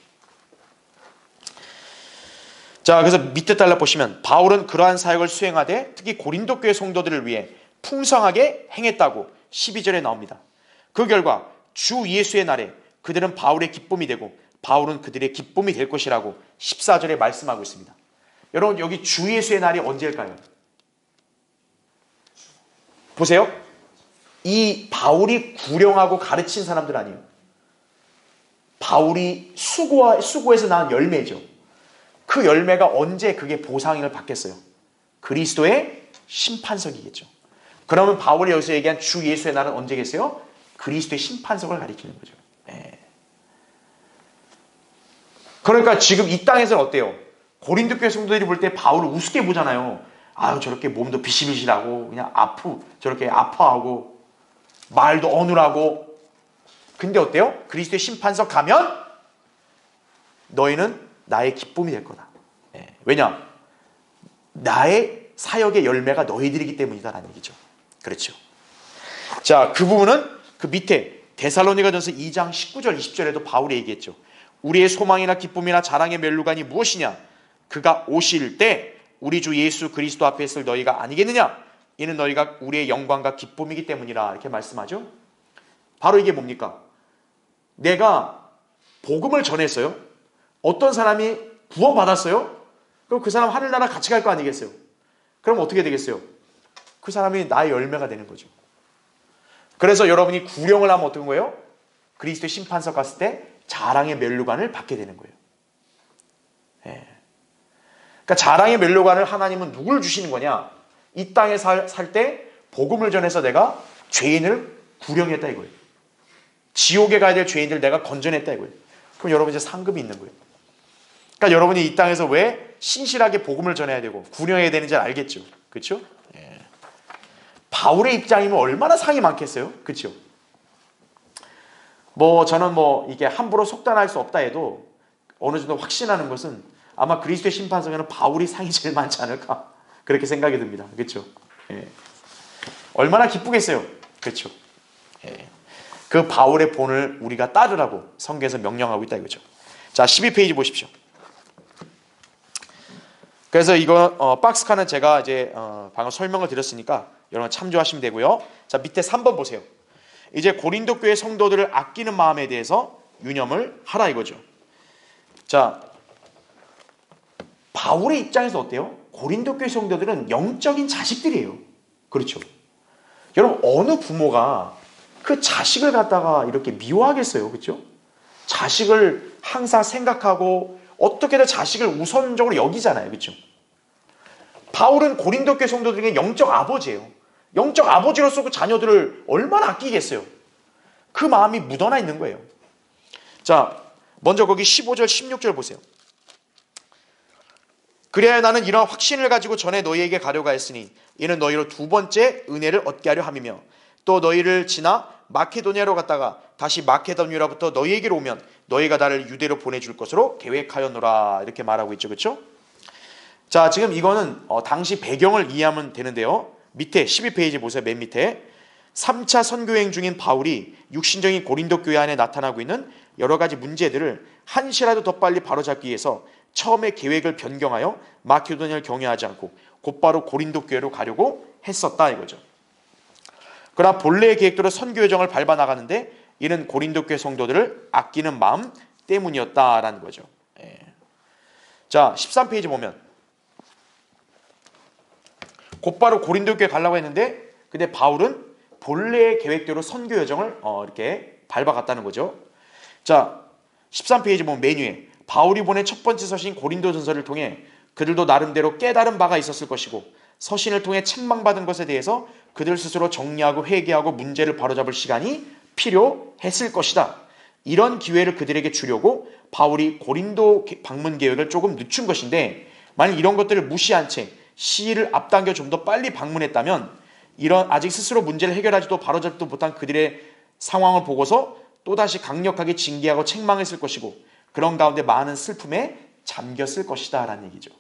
S1: 자, 그래서 밑에 달라 보시면 바울은 그러한 사역을 수행하되 특히 고린도 교회 성도들을 위해 풍성하게 행했다고 12절에 나옵니다. 그 결과 주 예수의 날에 그들은 바울의 기쁨이 되고 바울은 그들의 기쁨이 될 것이라고 14절에 말씀하고 있습니다. 여러분 여기 주 예수의 날이 언제일까요? 보세요. 이 바울이 구령하고 가르친 사람들 아니에요. 바울이 수고해서 낳은 열매죠. 그 열매가 언제 그게 보상을 받겠어요? 그리스도의 심판석이겠죠. 그러면 바울이 여기서 얘기한 주 예수의 날은 언제겠어요? 그리스도의 심판석을 가리키는 거죠. 네. 그러니까 지금 이 땅에서는 어때요? 고린도 교회 성도들이 볼 때 바울을 우습게 보잖아요. 아유 저렇게 몸도 비실비실하고 그냥 저렇게 아파하고 말도 어눌하고. 근데 어때요? 그리스도의 심판석 가면 너희는 나의 기쁨이 될 거다. 네. 왜냐? 나의 사역의 열매가 너희들이기 때문이다라는 얘기죠. 그렇죠. 자, 그 부분은 그 밑에 데살로니가전서 2장 19절 20절에도 바울이 얘기했죠. 우리의 소망이나 기쁨이나 자랑의 멸류관이 무엇이냐? 그가 오실 때 우리 주 예수 그리스도 앞에 있을 너희가 아니겠느냐? 이는 너희가 우리의 영광과 기쁨이기 때문이라 이렇게 말씀하죠. 바로 이게 뭡니까? 내가 복음을 전했어요. 어떤 사람이 구원받았어요. 그럼 그 사람 하늘나라 같이 갈 거 아니겠어요? 그럼 어떻게 되겠어요? 그 사람이 나의 열매가 되는 거죠. 그래서 여러분이 구령을 하면 어떤 거예요? 그리스도의 심판석 갔을 때 자랑의 멸류관을 받게 되는 거예요. 예. 그러니까 자랑의 멸류관을 하나님은 누굴 주시는 거냐? 이 땅에 살 때 복음을 전해서 내가 죄인을 구령했다 이거예요. 지옥에 가야 될 죄인들 내가 건져냈다 이거예요. 그럼 여러분 이제 상급이 있는 거예요. 그러니까 여러분이 이 땅에서 왜 신실하게 복음을 전해야 되고 구령해야 되는지 알겠죠? 그렇죠? 예. 바울의 입장이면 얼마나 상이 많겠어요? 그렇죠? 저는 이게 함부로 속단할 수 없다 해도 어느 정도 확신하는 것은 아마 그리스도의 심판석에는 바울이 상이 제일 많지 않을까 그렇게 생각이 듭니다. 그렇죠? 예. 얼마나 기쁘겠어요? 그렇죠? 예. 그 바울의 본을 우리가 따르라고 성경에서 명령하고 있다 이거죠. 자, 12페이지 보십시오. 그래서 이거 박스카는 제가 이제 방금 설명을 드렸으니까 여러분 참조하시면 되고요. 자, 밑에 3번 보세요. 이제 고린도 교회 성도들을 아끼는 마음에 대해서 유념을 하라 이거죠. 자, 바울의 입장에서 어때요? 고린도 교회 성도들은 영적인 자식들이에요. 그렇죠? 여러분 어느 부모가 그 자식을 갖다가 이렇게 미워하겠어요. 그렇죠? 자식을 항상 생각하고 어떻게든 자식을 우선적으로 여기잖아요. 그렇죠? 바울은 고린도 교회 성도들에게 영적 아버지예요. 영적 아버지로서 그 자녀들을 얼마나 아끼겠어요. 그 마음이 묻어나 있는 거예요. 자, 먼저 거기 15절 16절 보세요. 그래야 나는 이러한 확신을 가지고 전에 너희에게 가려고 했으니 이는 너희로 두 번째 은혜를 얻게 하려 함이며 또 너희를 지나 마케도니아로 갔다가 다시 마케도니아로부터 너희에게로 오면 너희가 나를 유대로 보내줄 것으로 계획하였노라 이렇게 말하고 있죠. 그렇죠? 자, 지금 이거는 당시 배경을 이해하면 되는데요. 밑에 12페이지 보세요. 맨 밑에 3차 선교행 중인 바울이 육신적인 고린도 교회 안에 나타나고 있는 여러 가지 문제들을 한시라도 더 빨리 바로잡기 위해서 처음에 계획을 변경하여 마케도니아를 경유하지 않고 곧바로 고린도 교회로 가려고 했었다 이거죠. 그러나 본래의 계획대로 선교 여정을 밟아 나가는데 이는 고린도 교회 성도들을 아끼는 마음 때문이었다라는 거죠. 예. 자, 13페이지 보면 곧바로 고린도 교회 가려고 했는데 근데 바울은 본래의 계획대로 선교 여정을 이렇게 밟아갔다는 거죠. 자, 13페이지 보면 메뉴에 바울이 보낸 첫 번째 서신 고린도전서를 통해 그들도 나름대로 깨달은 바가 있었을 것이고 서신을 통해 책망받은 것에 대해서 그들 스스로 정리하고 회개하고 문제를 바로잡을 시간이 필요했을 것이다. 이런 기회를 그들에게 주려고 바울이 고린도 방문 계획을 조금 늦춘 것인데, 만약 이런 것들을 무시한 채 시일을 앞당겨 좀 더 빨리 방문했다면 이런 아직 스스로 문제를 해결하지도 바로잡지도 못한 그들의 상황을 보고서 또다시 강력하게 징계하고 책망했을 것이고 그런 가운데 많은 슬픔에 잠겼을 것이다 라는 얘기죠.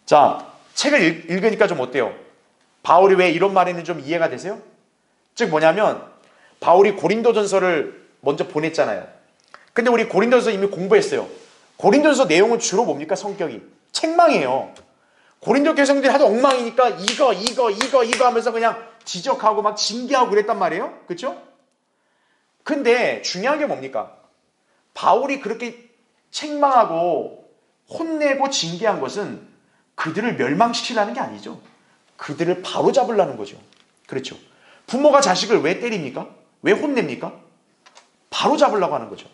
S1: 자, 책을 읽으니까 좀 어때요? 바울이 왜 이런 말에는 좀 이해가 되세요? 즉 뭐냐면 바울이 고린도전서를 먼저 보냈잖아요. 근데 우리 고린도전서 이미 공부했어요. 고린도전서 내용은 주로 뭡니까? 성격이 책망이에요. 고린도 교회 성도들이 하도 엉망이니까 이거 하면서 그냥 지적하고 막 징계하고 그랬단 말이에요. 그렇죠? 근데 중요한 게 뭡니까? 바울이 그렇게 책망하고 혼내고 징계한 것은 그들을 멸망시키려는 게 아니죠. 그들을 바로잡으려는 거죠. 그렇죠? 부모가 자식을 왜 때립니까? 왜 혼냅니까? 바로잡으려고 하는 거죠.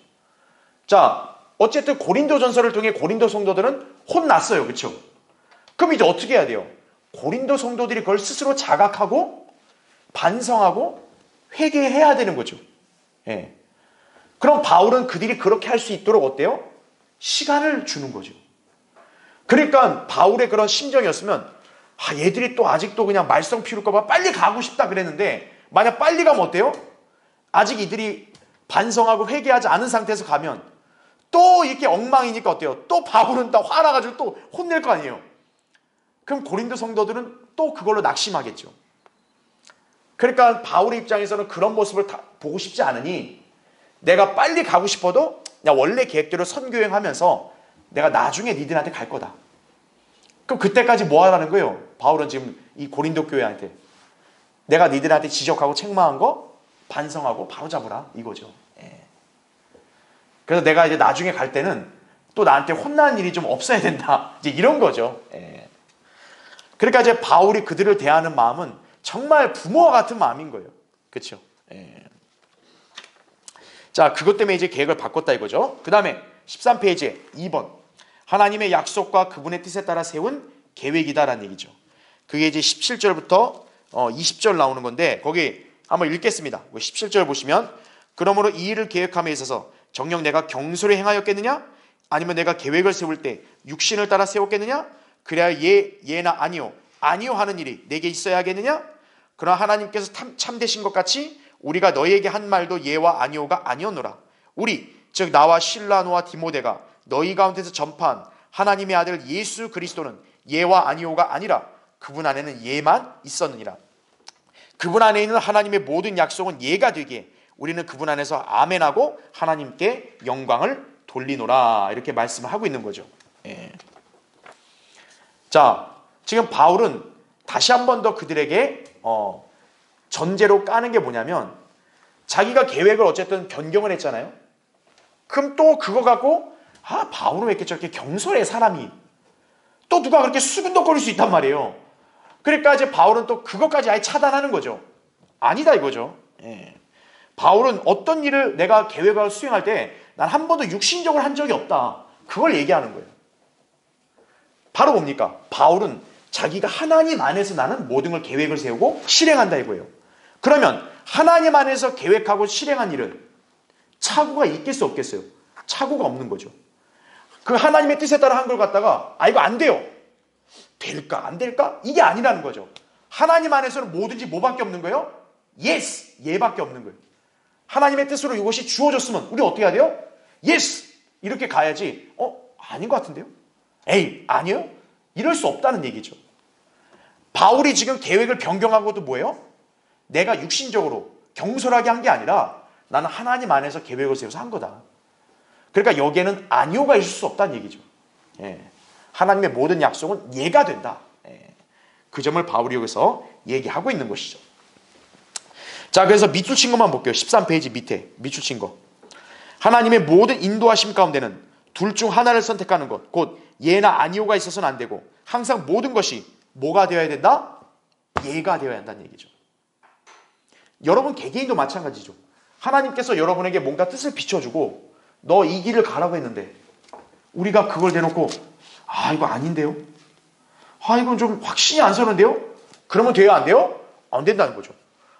S1: 자, 어쨌든 고린도전서를 통해 고린도 성도들은 혼났어요. 그렇죠? 그럼 이제 어떻게 해야 돼요? 고린도 성도들이 그걸 스스로 자각하고 반성하고 회개해야 되는 거죠. 예. 그럼 바울은 그들이 그렇게 할 수 있도록 어때요? 시간을 주는 거죠. 그러니까 바울의 그런 심정이었으면 얘들이 또 아직도 그냥 말썽 피울까 봐 빨리 가고 싶다 그랬는데, 만약 빨리 가면 어때요? 아직 이들이 반성하고 회개하지 않은 상태에서 가면 또 이렇게 엉망이니까 어때요? 또 바울은 또 화나가지고 또 혼낼 거 아니에요. 그럼 고린도 성도들은 또 그걸로 낙심하겠죠. 그러니까 바울의 입장에서는 그런 모습을 보고 싶지 않으니 내가 빨리 가고 싶어도 원래 계획대로 선교행하면서 내가 나중에 니들한테 갈 거다. 그럼 그때까지 뭐 하라는 거예요? 바울은 지금 이 고린도 교회한테 내가 니들한테 지적하고 책망한 거 반성하고 바로잡으라 이거죠. 예. 그래서 내가 이제 나중에 갈 때는 또 나한테 혼나는 일이 좀 없어야 된다. 이제 이런 거죠. 예. 그러니까 이제 바울이 그들을 대하는 마음은 정말 부모와 같은 마음인 거예요. 그렇죠? 예. 자, 그것 때문에 이제 계획을 바꿨다 이거죠. 그 다음에 13페이지에 2번 하나님의 약속과 그분의 뜻에 따라 세운 계획이다라는 얘기죠. 그게 이제 17절부터 20절 나오는 건데 거기 한번 읽겠습니다. 17절 보시면 그러므로 이 일을 계획함에 있어서 정녕 내가 경솔히 행하였겠느냐? 아니면 내가 계획을 세울 때 육신을 따라 세웠겠느냐? 그래야 예나 아니요 하는 일이 내게 있어야 하겠느냐? 그러나 하나님께서 참되신 것 같이 우리가 너희에게 한 말도 예와 아니오가 아니었노라. 우리 즉 나와 실라노와 디모데가 너희 가운데서 전파한 하나님의 아들 예수 그리스도는 예와 아니오가 아니라 그분 안에는 예만 있었느니라. 그분 안에 있는 하나님의 모든 약속은 예가 되기에 우리는 그분 안에서 아멘하고 하나님께 영광을 돌리노라. 이렇게 말씀을 하고 있는 거죠. 예. 자, 지금 바울은 다시 한 번 더 그들에게 전제로 까는 게 뭐냐면 자기가 계획을 어쨌든 변경을 했잖아요. 그럼 또 그거 갖고 바울은 왜 이렇게 저렇게 경솔해 사람이, 또 누가 그렇게 수근덕거릴 수 있단 말이에요. 그러니까 이제 바울은 또 그것까지 아예 차단하는 거죠. 아니다 이거죠. 예. 바울은 어떤 일을 내가 계획을 수행할 때 난 한 번도 육신적으로 한 적이 없다. 그걸 얘기하는 거예요. 바로 뭡니까? 바울은 자기가 하나님 안에서 나는 모든 걸 계획을 세우고 실행한다 이거예요. 그러면 하나님 안에서 계획하고 실행한 일은 착오가 있겠어 없겠어요? 착오가 없는 거죠. 그 하나님의 뜻에 따라 한 걸 갖다가 이거 안 돼요. 될까 안 될까? 이게 아니라는 거죠. 하나님 안에서는 뭐든지 뭐밖에 없는 거예요? 예스! 예밖에 없는 거예요. 하나님의 뜻으로 이것이 주어졌으면 우리 어떻게 해야 돼요? 예스! 이렇게 가야지 아닌 것 같은데요? 에이 아니요? 이럴 수 없다는 얘기죠. 바울이 지금 계획을 변경한 것도 뭐예요? 내가 육신적으로 경솔하게 한 게 아니라 나는 하나님 안에서 계획을 세워서 한 거다. 그러니까 여기에는 아니오가 있을 수 없다는 얘기죠. 예. 하나님의 모든 약속은 예가 된다. 예. 그 점을 바울이 여기서 얘기하고 있는 것이죠. 자, 그래서 밑줄 것만 볼게요. 13페이지 밑에 밑줄 거. 하나님의 모든 인도하심 가운데는 둘 중 하나를 선택하는 것, 곧 예나 아니오가 있어서는 안 되고 항상 모든 것이 뭐가 되어야 된다? 예가 되어야 한다는 얘기죠. 여러분 개개인도 마찬가지죠. 하나님께서 여러분에게 뭔가 뜻을 비춰주고 너 이 길을 가라고 했는데 우리가 그걸 대놓고 아 이거 아닌데요? 아 이건 좀 확신이 안 서는데요? 그러면 돼요 안 돼요? 안 된다는 거죠.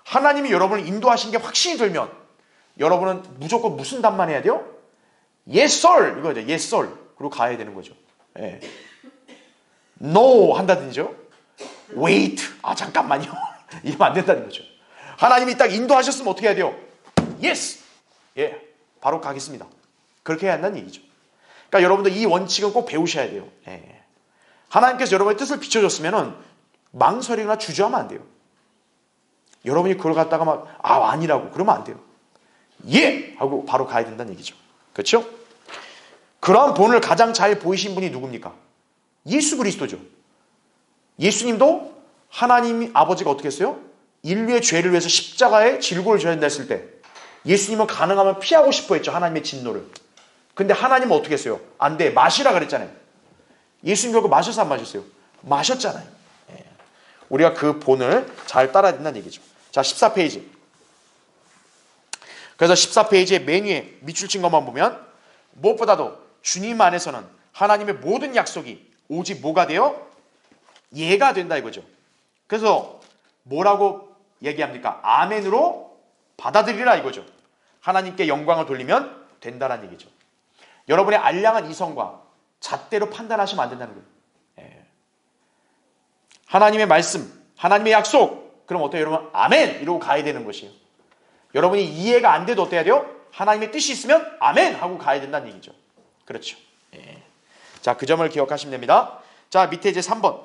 S1: 하나님이 여러분을 인도하신 게 확신이 들면 여러분은 무조건 무슨 답만 해야 돼요? Yes sir 이거죠. Yes sir 그리고 가야 되는 거죠. 예. No 한다든지요. Wait 아 잠깐만요. 이러면 안 된다는 거죠. 하나님이 딱 인도하셨으면 어떻게 해야 돼요? Yes 예 바로 가겠습니다. 그렇게 해야 한다는 얘기죠. 그러니까 여러분들 이 원칙은 꼭 배우셔야 돼요. 예. 하나님께서 여러분의 뜻을 비춰줬으면 망설이거나 주저하면 안 돼요. 여러분이 그걸 갖다가 막 아니라고 그러면 안 돼요. 예! 하고 바로 가야 된다는 얘기죠. 그렇죠? 그러한 본을 가장 잘 보이신 분이 누굽니까? 예수 그리스도죠. 예수님도 하나님 아버지가 어떻게 했어요? 인류의 죄를 위해서 십자가에 질고를 져야 된다 했을 때 예수님은 가능하면 피하고 싶어 했죠. 하나님의 진노를. 근데 하나님은 어떻게 했어요? 안 돼. 마시라 그랬잖아요. 예수님 결국 마셔서 안 마셨어요? 마셨잖아요. 예. 우리가 그 본을 잘 따라야 된다는 얘기죠. 자, 14페이지. 그래서 14페이지의 맨 위에 밑줄 친 것만 보면 무엇보다도 주님 안에서는 하나님의 모든 약속이 오직 뭐가 돼요? 예가 된다 이거죠. 그래서 뭐라고 얘기합니까? 아멘으로 받아들이라 이거죠. 하나님께 영광을 돌리면 된다는 얘기죠. 여러분의 알량한 이성과 잣대로 판단하시면 안 된다는 거예요. 예. 하나님의 말씀, 하나님의 약속 그럼 어때요 여러분? 아멘! 이러고 가야 되는 것이에요. 여러분이 이해가 안 돼도 어때야 돼요? 하나님의 뜻이 있으면 아멘! 하고 가야 된다는 얘기죠. 그렇죠. 예. 자, 그 점을 기억하시면 됩니다. 자, 밑에 이제 3번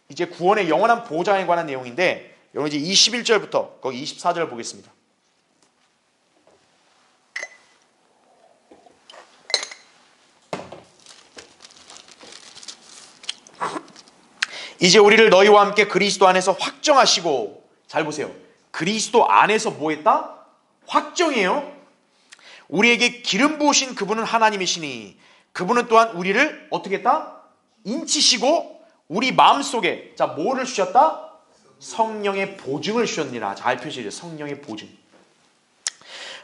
S1: 이제 구원의 영원한 보장에 관한 내용인데 여러분 이제 21절부터 거기 24절 보겠습니다. 이제 우리를 너희와 함께 그리스도 안에서 확정하시고 잘 보세요. 그리스도 안에서 뭐 했다? 확정이에요. 우리에게 기름 부으신 그분은 하나님이시니 그분은 또한 우리를 어떻게 했다? 인치시고 우리 마음속에 자 뭐를 주셨다? 성령의 보증을 주셨니라. 잘 표시해요. 성령의 보증.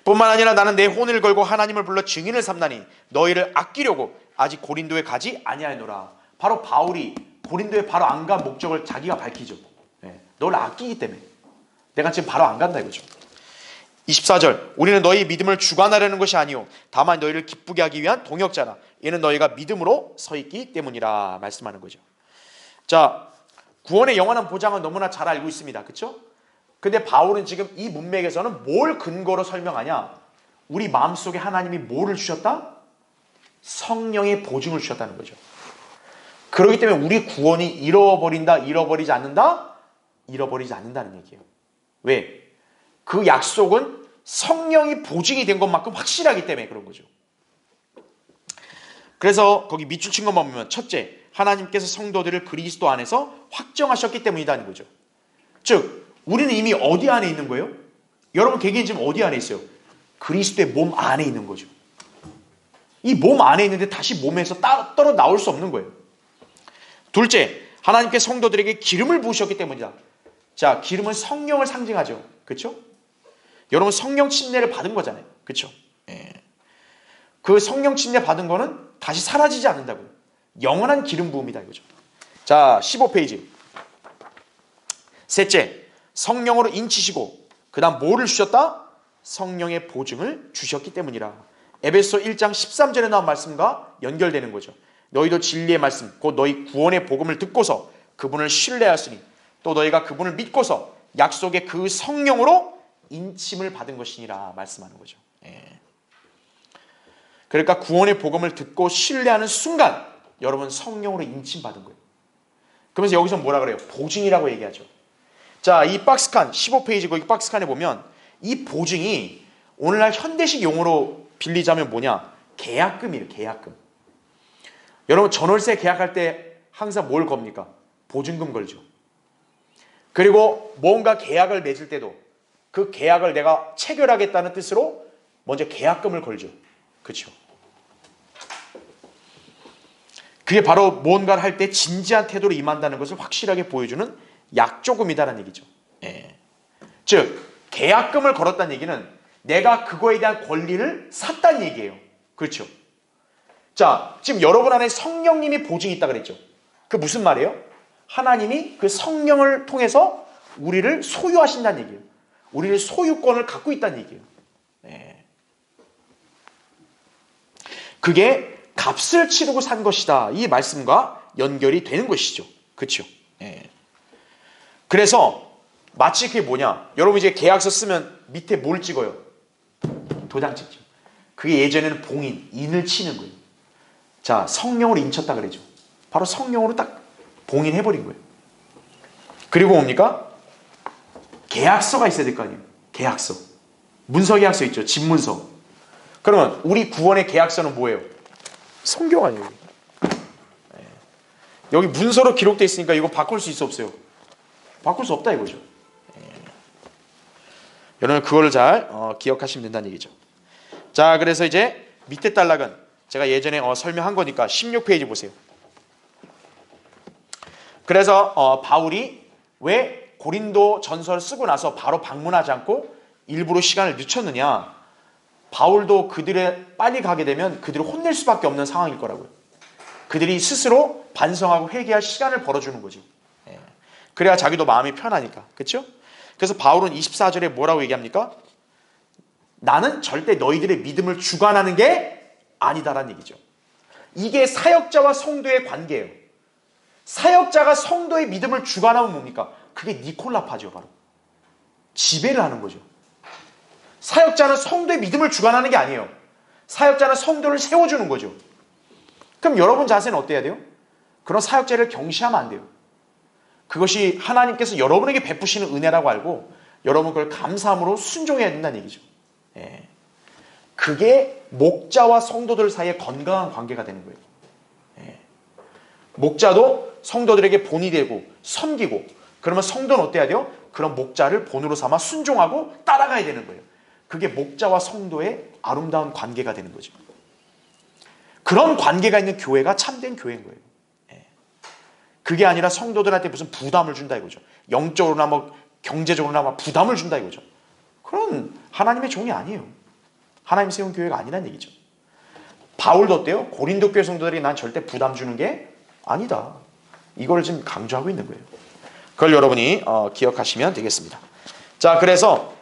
S1: 뿐만 아니라 나는 내 혼을 걸고 하나님을 불러 증인을 삼나니 너희를 아끼려고 아직 고린도에 가지 아니하노라. 바로 바울이 고린도에 바로 안 간 목적을 자기가 밝히죠. 네. 너를 아끼기 때문에 내가 지금 바로 안 간다 이거죠. 24절 우리는 너희 믿음을 주관하려는 것이 아니요 다만 너희를 기쁘게 하기 위한 동역자라. 이는 너희가 믿음으로 서 있기 때문이라 말씀하는 거죠. 자, 구원의 영원한 보장은 너무나 잘 알고 있습니다. 그렇죠? 근데 바울은 지금 이 문맥에서는 뭘 근거로 설명하냐? 우리 마음속에 하나님이 뭐를 주셨다? 성령의 보증을 주셨다는 거죠. 그렇기 때문에 우리 구원이 잃어버리지 않는다? 잃어버리지 않는다는 얘기예요. 왜? 그 약속은 성령이 보증이 된 것만큼 확실하기 때문에 그런 거죠. 그래서 거기 밑줄 친 것만 보면 첫째, 하나님께서 성도들을 그리스도 안에서 확정하셨기 때문이라는 거죠. 즉, 우리는 이미 어디 안에 있는 거예요? 여러분 개개인 지금 어디 안에 있어요? 그리스도의 몸 안에 있는 거죠. 이 몸 안에 있는데 다시 몸에서 떨어 나올 수 없는 거예요. 둘째, 하나님께 성도들에게 기름을 부으셨기 때문이다. 자, 기름은 성령을 상징하죠. 그렇죠? 여러분 성령 침례를 받은 거잖아요. 그렇죠? 예. 그 성령 침례 받은 거는 다시 사라지지 않는다고요. 영원한 기름 부음이다 이거죠. 자, 15페이지. 셋째, 성령으로 인치시고 그 다음 뭐를 주셨다? 성령의 보증을 주셨기 때문이라. 에베소 1장 13절에 나온 말씀과 연결되는 거죠. 너희도 진리의 말씀 곧 너희 구원의 복음을 듣고서 그분을 신뢰하였으니 또 너희가 그분을 믿고서 약속의 그 성령으로 인침을 받은 것이니라 말씀하는 거죠. 예. 그러니까 구원의 복음을 듣고 신뢰하는 순간 여러분 성령으로 인침 받은 거예요. 그러면서 여기서 뭐라 그래요? 보증이라고 얘기하죠. 자, 이 박스칸 15페이지 거기 박스칸에 보면 이 보증이 오늘날 현대식 용어로 빌리자면 뭐냐? 계약금이에요. 계약금. 여러분 전월세 계약할 때 항상 뭘 겁니까? 보증금 걸죠. 그리고 뭔가 계약을 맺을 때도 그 계약을 내가 체결하겠다는 뜻으로 먼저 계약금을 걸죠. 그렇죠? 그게 바로 뭔가를 할 때 진지한 태도로 임한다는 것을 확실하게 보여주는 약조금이다라는 얘기죠. 예. 즉 계약금을 걸었다는 얘기는 내가 그거에 대한 권리를 샀다는 얘기예요. 그렇죠? 자, 지금 여러분 안에 성령님이 보증이 있다 그랬죠? 그 무슨 말이에요? 하나님이 그 성령을 통해서 우리를 소유하신다는 얘기예요. 우리를 소유권을 갖고 있다는 얘기예요. 네. 그게 값을 치르고 산 것이다. 이 말씀과 연결이 되는 것이죠. 그렇죠? 네. 그래서 마치 그게 뭐냐? 여러분 이제 계약서 쓰면 밑에 뭘 찍어요? 도장 찍죠. 그게 예전에는 봉인, 인을 치는 거예요. 자, 성령으로 인쳤다 그러죠. 바로 성령으로 딱 봉인해버린 거예요. 그리고 뭡니까? 계약서가 있어야 될 거 아니에요. 계약서. 문서 계약서 있죠. 집문서. 그러면 우리 구원의 계약서는 뭐예요? 성경 아니에요. 네. 여기 문서로 기록되어 있으니까 이거 바꿀 수 있어 없어요? 바꿀 수 없다 이거죠. 네. 여러분 그거를 잘 기억하시면 된다는 얘기죠. 자, 그래서 이제 밑에 단락은 제가 예전에 설명한 거니까 16페이지 보세요. 그래서 바울이 왜 고린도 전서를 쓰고 나서 바로 방문하지 않고 일부러 시간을 늦췄느냐? 바울도 그들에 빨리 가게 되면 그들을 혼낼 수밖에 없는 상황일 거라고요. 그들이 스스로 반성하고 회개할 시간을 벌어주는 거죠. 그래야 자기도 마음이 편하니까. 그렇죠? 그래서 바울은 24절에 뭐라고 얘기합니까? 나는 절대 너희들의 믿음을 주관하는 게 아니다라는 얘기죠. 이게 사역자와 성도의 관계예요. 사역자가 성도의 믿음을 주관하면 뭡니까? 그게 니콜라파죠. 바로 지배를 하는 거죠. 사역자는 성도의 믿음을 주관하는 게 아니에요. 사역자는 성도를 세워주는 거죠. 그럼 여러분 자세는 어때야 돼요? 그런 사역자를 경시하면 안 돼요. 그것이 하나님께서 여러분에게 베푸시는 은혜라고 알고 여러분 그걸 감사함으로 순종해야 된다는 얘기죠. 예. 그게 목자와 성도들 사이의 건강한 관계가 되는 거예요. 예. 목자도 성도들에게 본이 되고 섬기고, 그러면 성도는 어때야 돼요? 그런 목자를 본으로 삼아 순종하고 따라가야 되는 거예요. 그게 목자와 성도의 아름다운 관계가 되는 거죠. 그런 관계가 있는 교회가 참된 교회인 거예요. 예. 그게 아니라 성도들한테 무슨 부담을 준다 이거죠. 영적으로나 뭐 경제적으로나 막 부담을 준다 이거죠. 그런 하나님의 종이 아니에요. 하나님 세운 교회가 아니란 얘기죠. 바울도 어때요? 고린도 교회 성도들이 난 절대 부담 주는 게 아니다. 이걸 지금 강조하고 있는 거예요. 그걸 여러분이 기억하시면 되겠습니다. 자, 그래서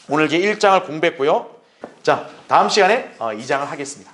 S1: 오늘 이제 1장을 공부했고요. 자, 다음 시간에 2장을 하겠습니다.